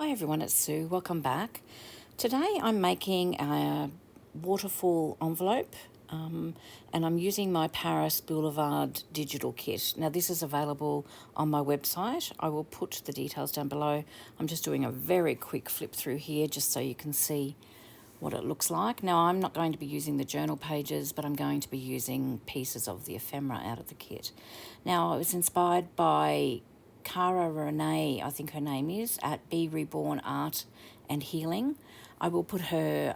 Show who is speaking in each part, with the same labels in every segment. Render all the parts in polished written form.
Speaker 1: Hi everyone, it's Sue. Welcome back. Today I'm making a waterfall envelope and I'm using my Paris Boulevard digital kit. Now this is available on my website. I will put the details down below. I'm just doing a very quick flip through here just so you can see what it looks like. Now I'm not going to be using the journal pages, but I'm going to be using pieces of the ephemera out of the kit. Now I was inspired by Cara Renee, I think her name is, at Be Reborn Art and Healing. I will put her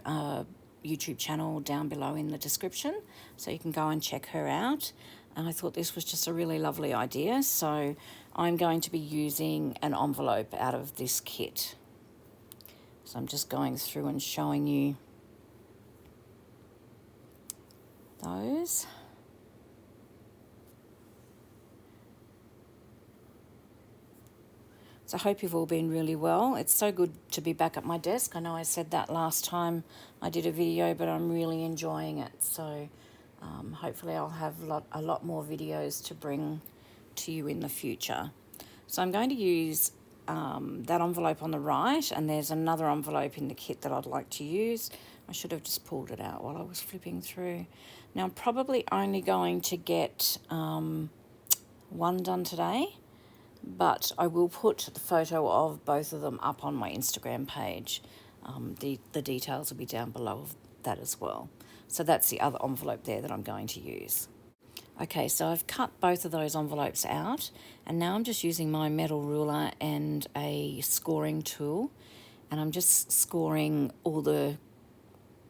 Speaker 1: YouTube channel down below in the description so you can go and check her out. And I thought this was just a really lovely idea, so I'm going to be using an envelope out of this kit. So I'm just going through and showing you those. So I hope you've all been really well. It's so good to be back at my desk. I know I said that last time I did a video, but I'm really enjoying it. So hopefully I'll have a lot more videos to bring to you in the future. So I'm going to use that envelope on the right, and there's another envelope in the kit that I'd like to use. I should have just pulled it out while I was flipping through. Now I'm probably only going to get one done today, but I will put the photo of both of them up on my Instagram page. The details will be down below of that as well. So that's the other envelope there that I'm going to use. Okay, so I've cut both of those envelopes out, and now I'm just using my metal ruler and a scoring tool, and I'm just scoring all the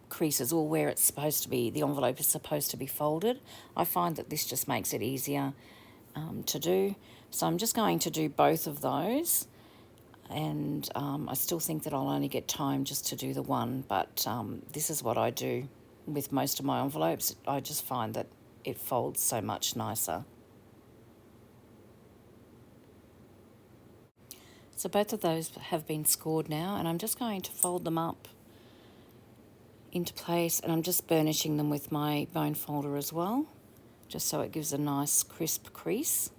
Speaker 1: creases, or where it's supposed to be, the envelope is supposed to be folded. I find that this just makes it easier to do. So I'm just going to do both of those, and I still think that I'll only get time just to do the one, but this is what I do with most of my envelopes. I just find that it folds so much nicer. So both of those have been scored now, and I'm just going to fold them up into place, and I'm just burnishing them with my bone folder as well, just so it gives a nice crisp crease.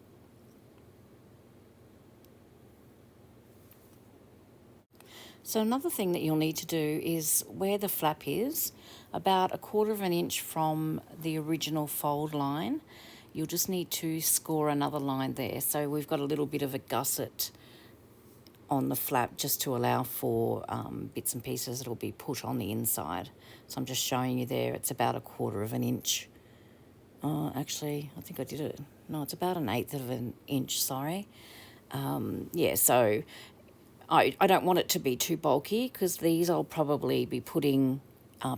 Speaker 1: So another thing that you'll need to do is where the flap is, about 1/4 of an inch from the original fold line, you'll just need to score another line there. So we've got a little bit of a gusset on the flap just to allow for bits and pieces that will be put on the inside. So I'm just showing you there, it's about 1/4 of an inch. Actually, I think I did it. No, it's about 1/8 of an inch, sorry. Yeah, so I don't want it to be too bulky, because these I'll probably be putting,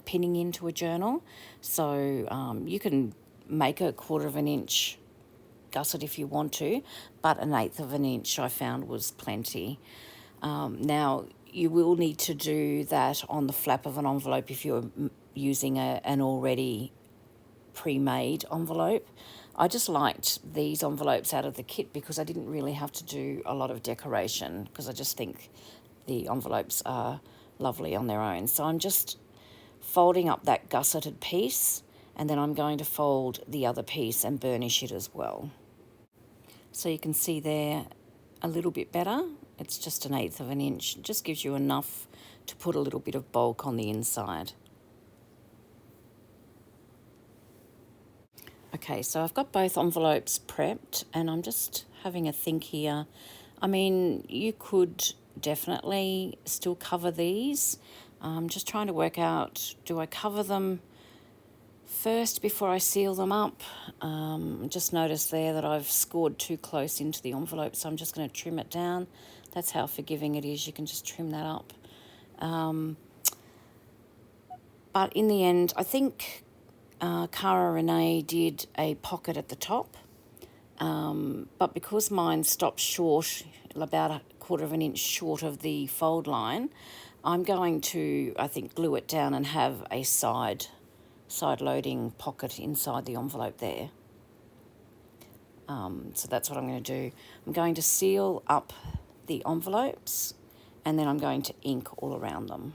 Speaker 1: pinning into a journal. So you can make 1/4 of an inch gusset if you want to, but 1/8 of an inch I found was plenty. Now you will need to do that on the flap of an envelope if you're using an already pre-made envelope. I just liked these envelopes out of the kit because I didn't really have to do a lot of decoration, because I just think the envelopes are lovely on their own. So I'm just folding up that gusseted piece, and then I'm going to fold the other piece and burnish it as well. So you can see there a little bit better. It's just 1/8 of an inch. It just gives you enough to put a little bit of bulk on the inside. Okay, so I've got both envelopes prepped, and I'm just having a think here. I mean, you could definitely still cover these. I'm just trying to work out, do I cover them first before I seal them up? Just noticed there that I've scored too close into the envelope, so I'm just going to trim it down. That's how forgiving it is. You can just trim that up. But in the end, I think Cara Renee did a pocket at the top, but because mine stopped short, about 1/4 of an inch short of the fold line, I'm going to, I think, glue it down and have a side loading pocket inside the envelope there. So that's what I'm going to do. I'm going to seal up the envelopes, and then I'm going to ink all around them.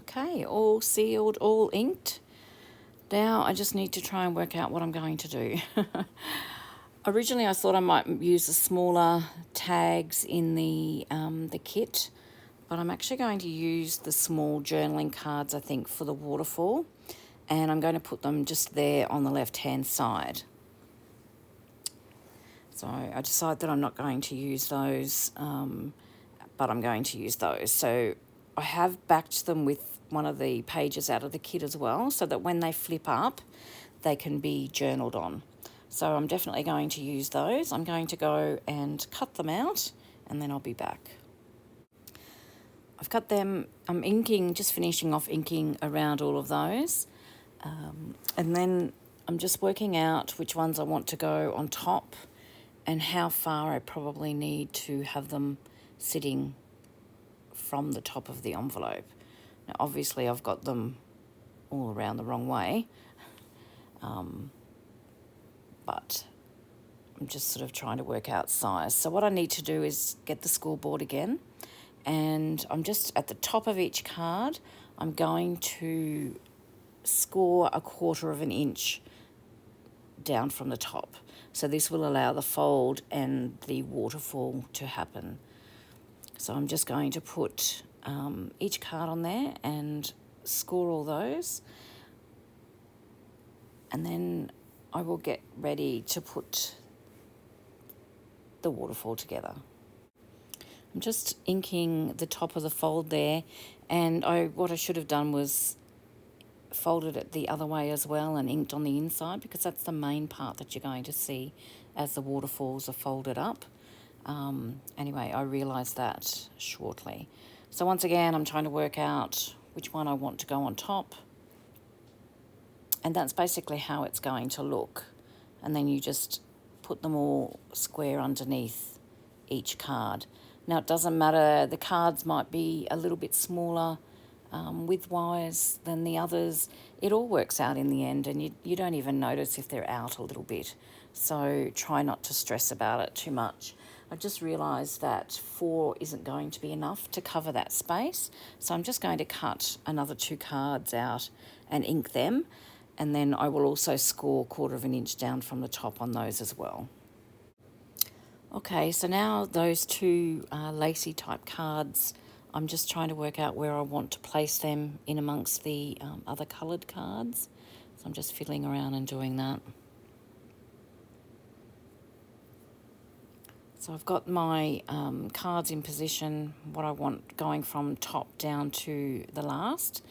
Speaker 1: Okay, all sealed, all inked. Now I just need to try and work out what I'm going to do. Originally I thought I might use the smaller tags in the kit, but I'm actually going to use the small journaling cards, I think, for the waterfall, and I'm going to put them just there on the left-hand side. So I decided that I'm not going to use those, but I'm going to use those. So I have backed them with one of the pages out of the kit as well, so that when they flip up, they can be journaled on. So I'm definitely going to use those. I'm going to go and cut them out, and then I'll be back. I've cut them. I'm inking, just finishing off inking around all of those. And then I'm just working out which ones I want to go on top and how far I probably need to have them sitting from the top of the envelope. Now, obviously, I've got them all around the wrong way, but I'm just sort of trying to work out size. So what I need to do is get the scoreboard again, and I'm just at the top of each card, I'm going to score 1/4 of an inch down from the top. So this will allow the fold and the waterfall to happen. So I'm just going to put each card on there and score all those, and then I will get ready to put the waterfall together. I'm just inking the top of the fold there, and what I should have done was folded it the other way as well and inked on the inside, because that's the main part that you're going to see as the waterfalls are folded up. Anyway, I realised that shortly. So once again, I'm trying to work out which one I want to go on top, and that's basically how it's going to look. And then you just put them all square underneath each card. Now, it doesn't matter, the cards might be a little bit smaller width-wise than the others. It all works out in the end, and you don't even notice if they're out a little bit. So try not to stress about it too much. I just realised that 4 isn't going to be enough to cover that space, so I'm just going to cut another 2 cards out and ink them, and then I will also score 1/4 of an inch down from the top on those as well. Okay, so now those 2 lacy type cards, I'm just trying to work out where I want to place them in amongst the other coloured cards. So I'm just fiddling around and doing that. So I've got my cards in position, what I want going from top down to the last.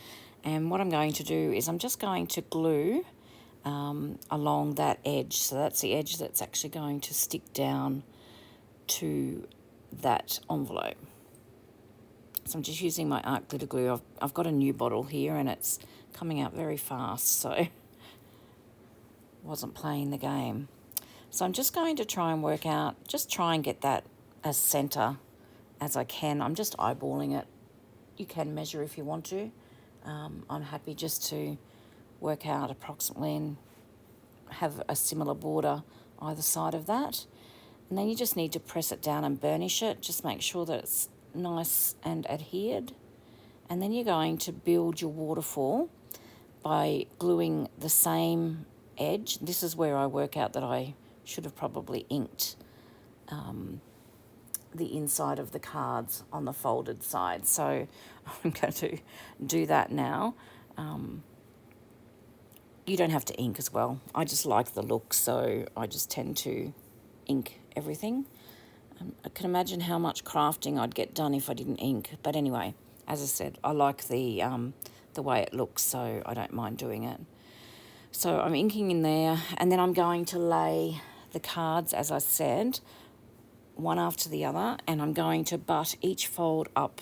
Speaker 1: And what I'm going to do is I'm just going to glue along that edge. So that's the edge that's actually going to stick down to that envelope. So I'm just using my art glitter glue. I've got a new bottle here and it's coming out very fast, so wasn't playing the game. So I'm just going to try and work out, just try and get that as centre as I can. I'm just eyeballing it. You can measure if you want to. I'm happy just to work out approximately and have a similar border either side of that. And then you just need to press it down and burnish it. Just make sure that it's nice and adhered. And then you're going to build your waterfall by gluing the same edge. This is where I work out that I should have probably inked the inside of the cards on the folded side. So I'm going to do that now. You don't have to ink as well. I just like the look, so I just tend to ink everything. I can imagine how much crafting I'd get done if I didn't ink. But anyway, as I said, I like the way it looks, so I don't mind doing it. So I'm inking in there, and then I'm going to lay the cards, as I said, one after the other, and I'm going to butt each fold up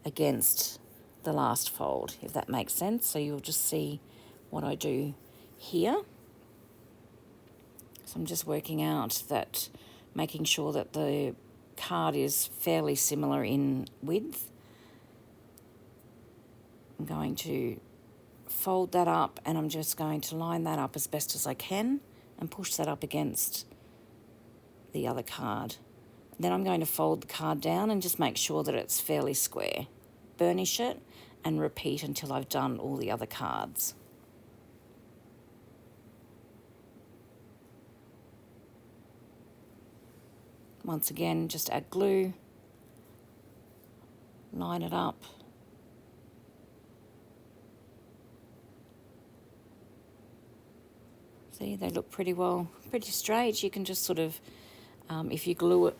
Speaker 1: against the last fold, if that makes sense. So you'll just see what I do here. So I'm just working out that, making sure that the card is fairly similar in width. I'm going to fold that up, and I'm just going to line that up as best as I can and push that up against the other card. Then I'm going to fold the card down and just make sure that it's fairly square. Burnish it and repeat until I've done all the other cards. Once again, just add glue, line it up. See, they look pretty straight. You can just sort of, if you glue it,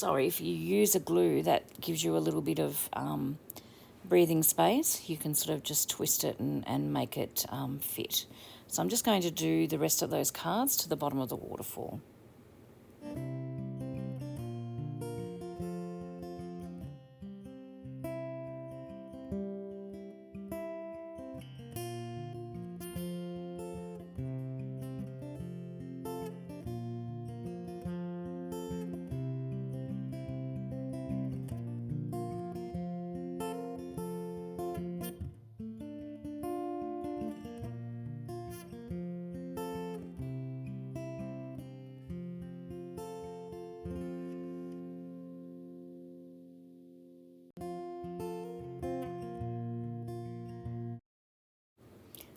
Speaker 1: if you use a glue that gives you a little bit of breathing space, you can sort of just twist it and make it fit. So I'm just going to do the rest of those cards to the bottom of the waterfall.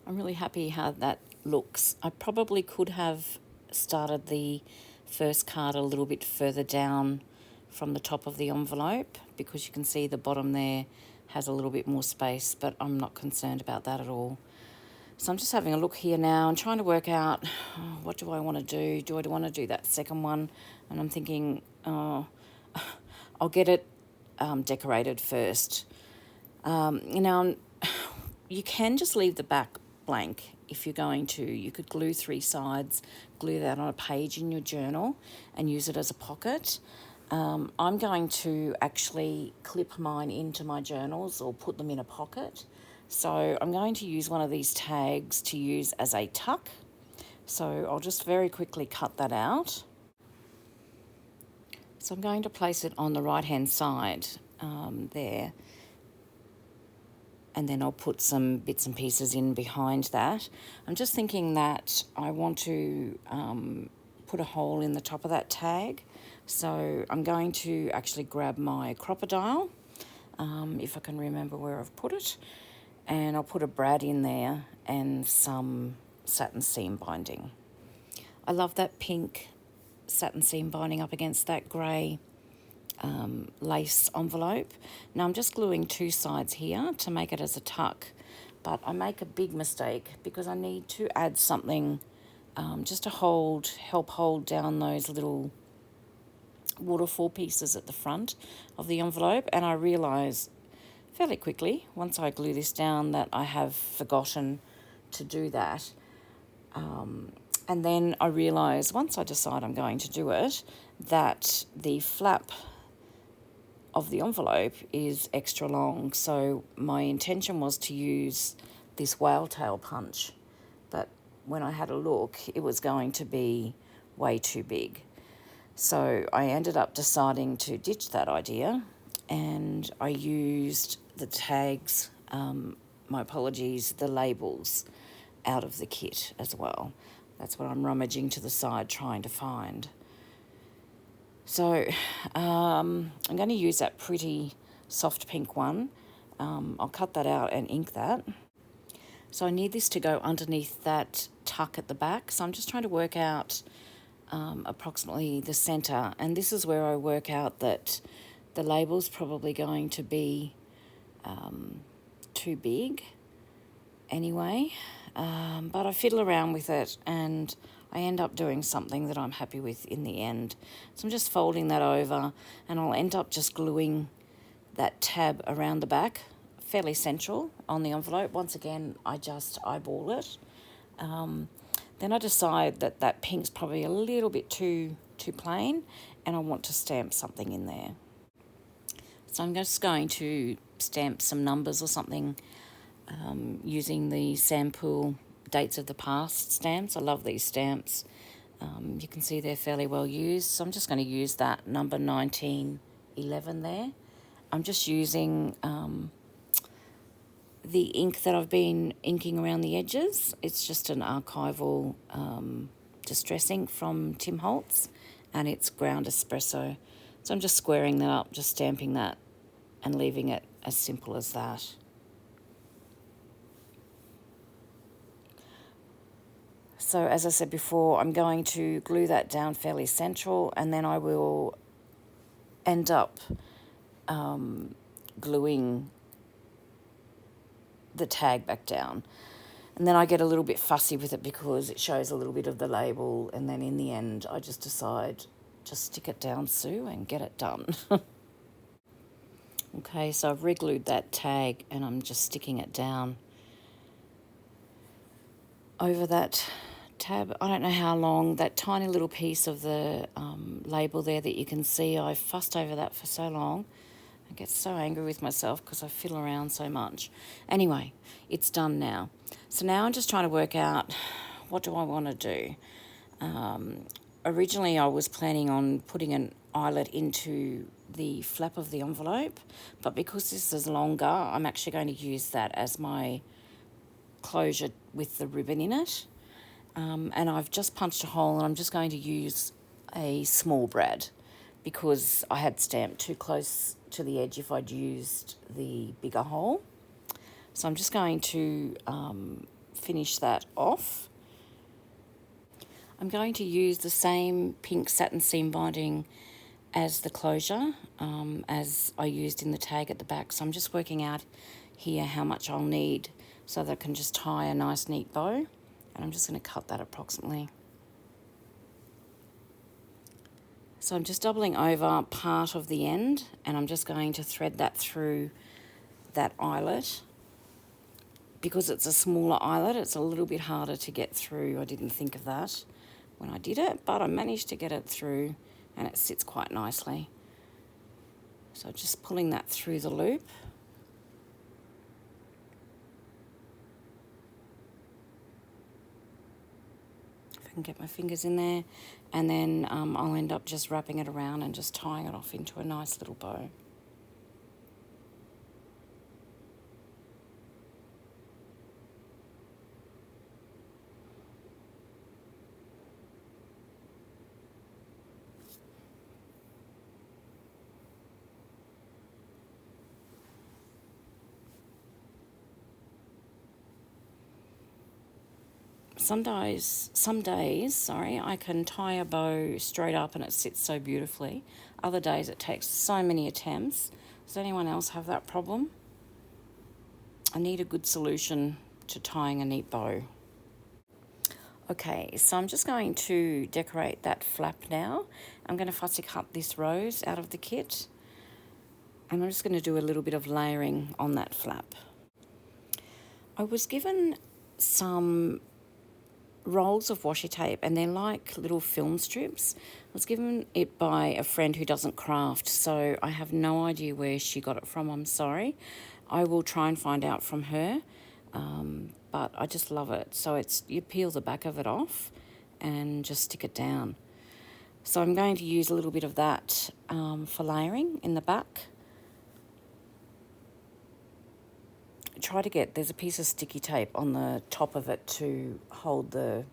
Speaker 1: I'm really happy how that looks. I probably could have started the first card a little bit further down from the top of the envelope, because you can see the bottom there has a little bit more space, but I'm not concerned about that at all. So I'm just having a look here now and trying to work out, what do I want to do? Do I want to do that second one? And I'm thinking, I'll get it decorated first. You can just leave the back blank if you're going to. You could glue 3 sides, glue that on a page in your journal and use it as a pocket. I'm going to actually clip mine into my journals or put them in a pocket. So I'm going to use one of these tags to use as a tuck. So I'll just very quickly cut that out. So I'm going to place it on the right-hand side there. And then I'll put some bits and pieces in behind that. I'm just thinking that I want to put a hole in the top of that tag. So I'm going to actually grab my crocodile, if I can remember where I've put it, and I'll put a brad in there and some satin seam binding. I love that pink satin seam binding up against that grey lace envelope. Now I'm just gluing 2 sides here to make it as a tuck, but I make a big mistake because I need to add something just to help hold down those little waterfall pieces at the front of the envelope, and I realise fairly quickly once I glue this down that I have forgotten to do that. And then I realise once I decide I'm going to do it that the flap of the envelope is extra long, so my intention was to use this whale tail punch, but when I had a look it was going to be way too big. So I ended up deciding to ditch that idea, and I used the tags, my apologies, the labels out of the kit as well. That's what I'm rummaging to the side trying to find. So I'm going to use that pretty soft pink one. I'll cut that out and ink that. So I need this to go underneath that tuck at the back. So I'm just trying to work out approximately the centre. And this is where I work out that the label's probably going to be too big anyway. But I fiddle around with it and I end up doing something that I'm happy with in the end. So I'm just folding that over and I'll end up just gluing that tab around the back, fairly central on the envelope. Once again, I just eyeball it. Then I decide that that pink's probably a little bit too plain and I want to stamp something in there. So I'm just going to stamp some numbers or something using the Sampool Dates of the Past stamps. I love these stamps. You can see they're fairly well used. So I'm just going to use that number 1911 there. I'm just using the ink that I've been inking around the edges. It's just an archival distress ink from Tim Holtz, and it's ground espresso. So I'm just squaring that up, just stamping that and leaving it as simple as that. So as I said before, I'm going to glue that down fairly central, and then I will end up gluing the tag back down. And then I get a little bit fussy with it because it shows a little bit of the label, and then in the end I just decide, just stick it down, Sue, and get it done. Okay, so I've re-glued that tag and I'm just sticking it down over that tab. I don't know how long, that tiny little piece of the label there that you can see, I fussed over that for so long. I get so angry with myself because I fiddle around so much. Anyway, it's done now. So now I'm just trying to work out, what do I want to do? Originally I was planning on putting an eyelet into the flap of the envelope, but because this is longer, I'm actually going to use that as my closure with the ribbon in it. And I've just punched a hole, and I'm just going to use a small brad because I had stamped too close to the edge if I'd used the bigger hole. So I'm just going to finish that off. I'm going to use the same pink satin seam binding as the closure as I used in the tag at the back. So I'm just working out here how much I'll need so that I can just tie a nice neat bow. And I'm just going to cut that approximately. So I'm just doubling over part of the end, and I'm just going to thread that through that eyelet. Because it's a smaller eyelet, it's a little bit harder to get through. I didn't think of that when I did it, but I managed to get it through, and it sits quite nicely. So just pulling that through the loop. If I can get my fingers in there, and then I'll end up just wrapping it around and just tying it off into a nice little bow. Some days, I can tie a bow straight up and it sits so beautifully. Other days it takes so many attempts. Does anyone else have that problem? I need a good solution to tying a neat bow. Okay, so I'm just going to decorate that flap now. I'm going to fussy cut this rose out of the kit, and I'm just going to do a little bit of layering on that flap. I was given some rolls of washi tape, and they're like little film strips. I was given it by a friend who doesn't craft, so I have no idea where she got it from. I'm sorry. I will try and find out from her, but I just love it. So it's, you peel the back of it off and just stick it down. So I'm going to use a little bit of that for layering in the back. Try to get, there's a piece of sticky tape on the top of it to hold the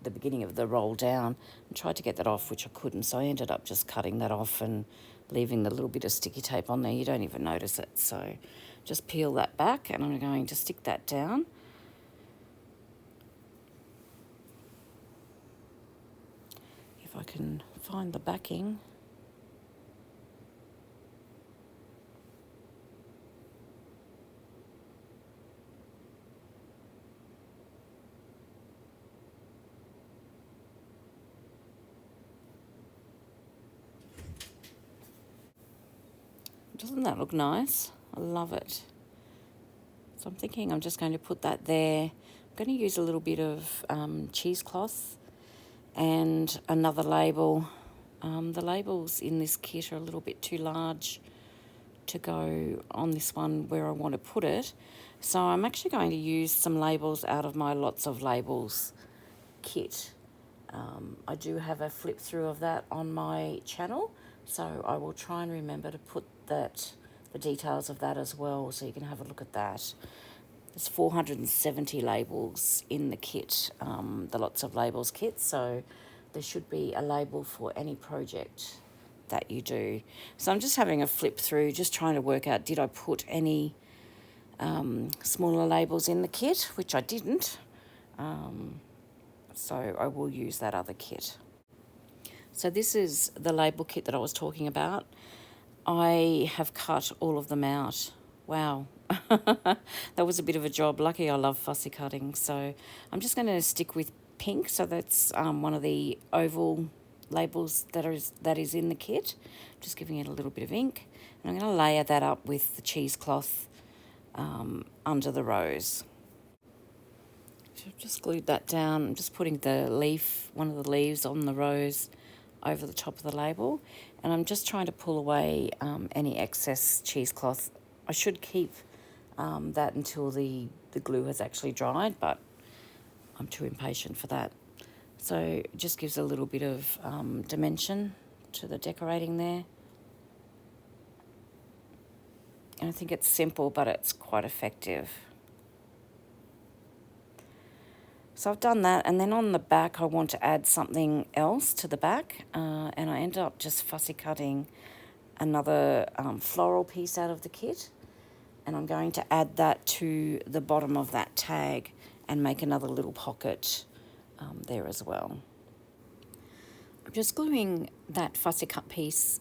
Speaker 1: beginning of the roll down, and tried to get that off, which I couldn't, so I ended up just cutting that off and leaving the little bit of sticky tape on there. You don't even notice it. So just peel that back, and I'm going to stick that down. If I can find the backing. Doesn't that look nice? I love it. So I'm thinking I'm just going to put that there. I'm going to use a little bit of cheesecloth and another label. The labels in this kit are a little bit too large to go on this one where I want to put it. So I'm actually going to use some labels out of my Lots of Labels kit. I do have a flip through of that on my channel, so I will try and remember to put the details of that as well, so you can have a look at that. There's 470 labels in the kit, the Lots of Labels kit, so there should be a label for any project that you do. So I'm just having a flip through, just trying to work out, did I put any smaller labels in the kit, which I didn't. So I will use that other kit. So this is the label kit that I was talking about. I have cut all of them out. Wow. That was a bit of a job. Lucky I love fussy cutting. So I'm just going to stick with pink. So that's one of the oval labels that is in the kit. Just giving it a little bit of ink. And I'm going to layer that up with the cheesecloth under the rose. So I've just glued that down. I'm just putting the leaf, one of the leaves on the rose over the top of the label. And I'm just trying to pull away any excess cheesecloth. I should keep that until the glue has actually dried, but I'm too impatient for that. So it just gives a little bit of dimension to the decorating there. And I think it's simple, but it's quite effective. So I've done that, and then on the back I want to add something else to the back, and I ended up just fussy cutting another floral piece out of the kit, and I'm going to add that to the bottom of that tag and make another little pocket there as well. I'm just gluing that fussy cut piece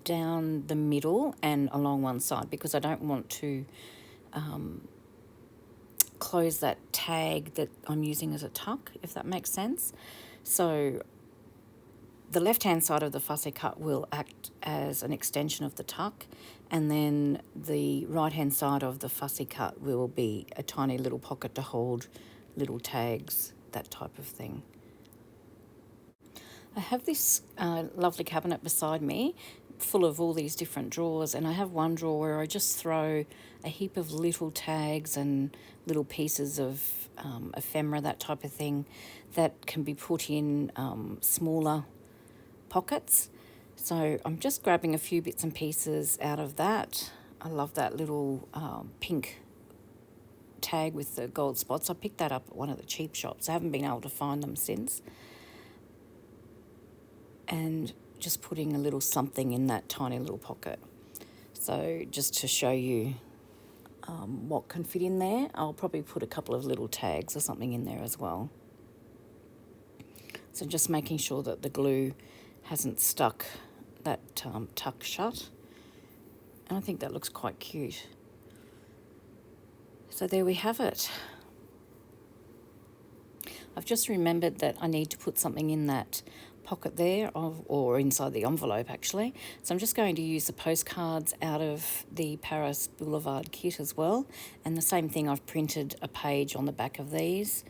Speaker 1: down the middle and along one side because I don't want to close that tag that I'm using as a tuck, if that makes sense. So the left-hand side of the fussy cut will act as an extension of the tuck, and then the right-hand side of the fussy cut will be a tiny little pocket to hold little tags, that type of thing. I have this lovely cabinet beside me full of all these different drawers, and I have one drawer where I just throw a heap of little tags and little pieces of ephemera, that type of thing, that can be put in smaller pockets. So I'm just grabbing a few bits and pieces out of that. I love that little pink tag with the gold spots. I picked that up at one of the cheap shops. I haven't been able to find them since. And just putting a little something in that tiny little pocket. So just to show you what can fit in there, I'll probably put a couple of little tags or something in there as well. So just making sure that the glue hasn't stuck that tuck shut. And I think that looks quite cute. So there we have it. I've just remembered that I need to put something in that pocket there, or inside the envelope actually. So I'm just going to use the postcards out of the Paris Boulevard kit as well. And the same thing, I've printed a page on the back of these.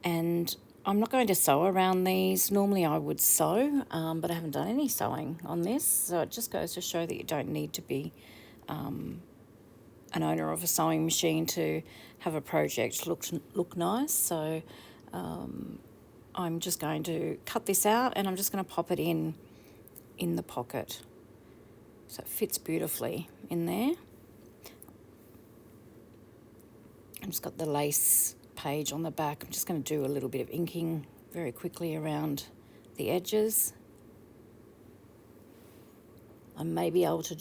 Speaker 1: And I'm not going to sew around these. Normally I would sew, but I haven't done any sewing on this. So it just goes to show that you don't need to be an owner of a sewing machine to have a project look nice. So I'm just going to cut this out and I'm just going to pop it in the pocket. So it fits beautifully in there. I've just got the lace page on the back. I'm just going to do a little bit of inking very quickly around the edges. I may be able to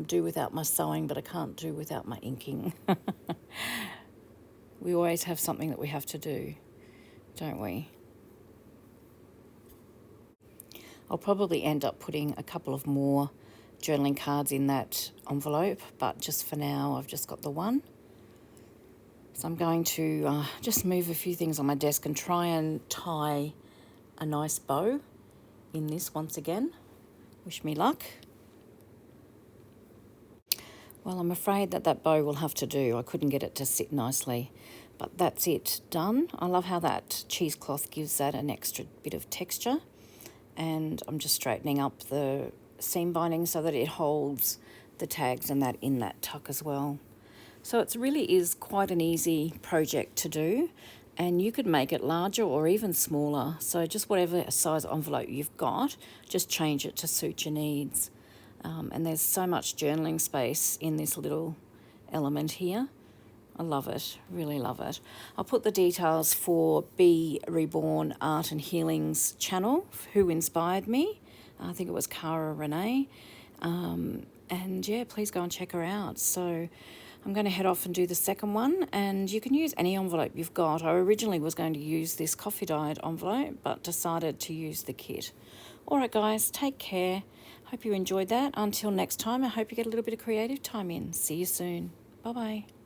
Speaker 1: do without my sewing, but I can't do without my inking. We always have something that we have to do, don't we? I'll probably end up putting a couple of more journaling cards in that envelope, but just for now I've just got the one. So I'm going to just move a few things on my desk and try and tie a nice bow in this once again. Wish me luck. Well, I'm afraid that bow will have to do. I couldn't get it to sit nicely, but that's it done. I love how that cheesecloth gives that an extra bit of texture. And I'm just straightening up the seam binding so that it holds the tags and that in that tuck as well. So it really is quite an easy project to do, and you could make it larger or even smaller. So just whatever size envelope you've got, just change it to suit your needs. And there's so much journaling space in this little element here. I love it, really love it. I'll put the details for Be Reborn Art and Healing's channel, who inspired me. I think it was Cara Renee. And yeah, please go and check her out. So I'm going to head off and do the second one, and you can use any envelope you've got. I originally was going to use this coffee dyed envelope, but decided to use the kit. Alright guys, take care. Hope you enjoyed that. Until next time, I hope you get a little bit of creative time in. See you soon. Bye bye.